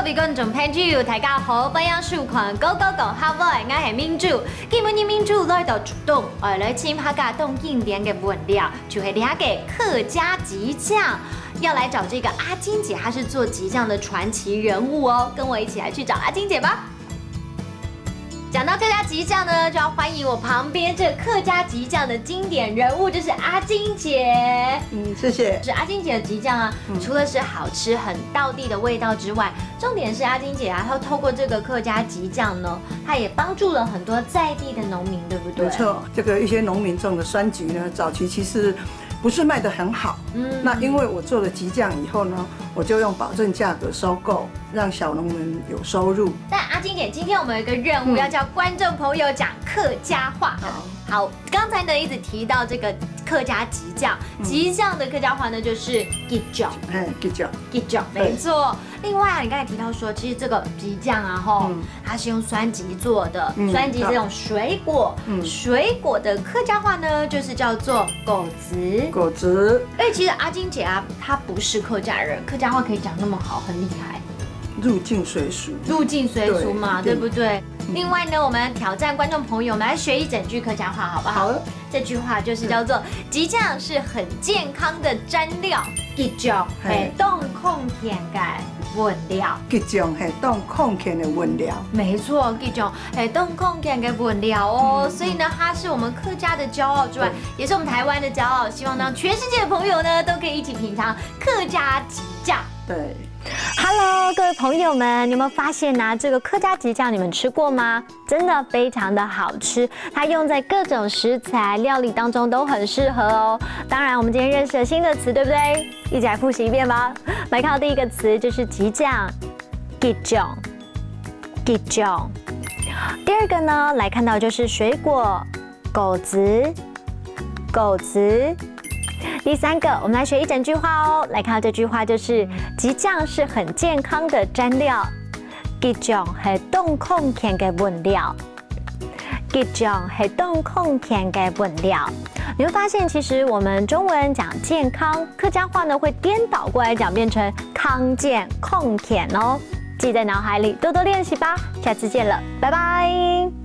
位观众朋友，大家好，欢迎收看《Go Go Go》好不好？我是民主，今日民主来到主动，来请客家动经典的文料，就是了解客家激酱。要来找这个阿金姐，她是做激酱的传奇人物哦，跟我一起来去找阿金姐吧。讲到客家激酱呢，就要欢迎我旁边这客家激酱的经典人物，就是阿金姐。谢谢。是阿金姐的激酱啊，除了是好吃、很道地的味道之外，重点是阿金姐啊，她透过这个客家激酱呢，她也帮助了很多在地的农民，对不对？没错，这个一些农民种的酸橘呢，早期其实不是卖得很好。那因为我做了激酱以后呢，我就用保证价格收购，让小农们有收入。但阿金姐，今天我们有一个任务，要叫观众朋友讲客家话。好，刚才呢一直提到这个客家激酱，激酱的客家话呢就是激酱，激酱，没错。另外啊，你刚才提到说，其实这个激酱啊，它是用酸橘做的，酸橘这种水果，水果的客家话呢就是叫做果子，果子。而且其实阿金姐啊，她不是客家人，客家话可以讲那么好，很厉害。入境随俗，入境随俗嘛，对不对？另外呢，我们挑战观众朋友，我们来学一整句客家话，好不好？好。这句话就是叫做“激酱是很健康的蘸料，激酱系冻控甜感原料。激酱系冻控甜的原料。没错，激酱系冻控甜的原料哦。所以呢，它是我们客家的骄傲之外，也是我们台湾的骄傲。希望让全世界的朋友呢，都可以一起品尝客家激酱。对。Hello， 各位朋友们，你有没有发现呢？这个客家激酱你们吃过吗？真的非常的好吃，它用在各种食材料理当中都很适合哦。当然，我们今天认识了新的词，对不对？一起来复习一遍吧。来看到第一个词就是激酱，激酱，激酱。第二个呢，来看到就是水果，果子，果子。第三个，我们来学一整句话哦。来看到这句话就是激酱是很健康的蘸料，激酱是冻控甜的原料，激酱是冻控甜的原料。你会发现，其实我们中文讲健康，客家话呢会颠倒过来讲，变成康健控甜哦。记在脑海里，多多练习吧。下次见了，拜拜。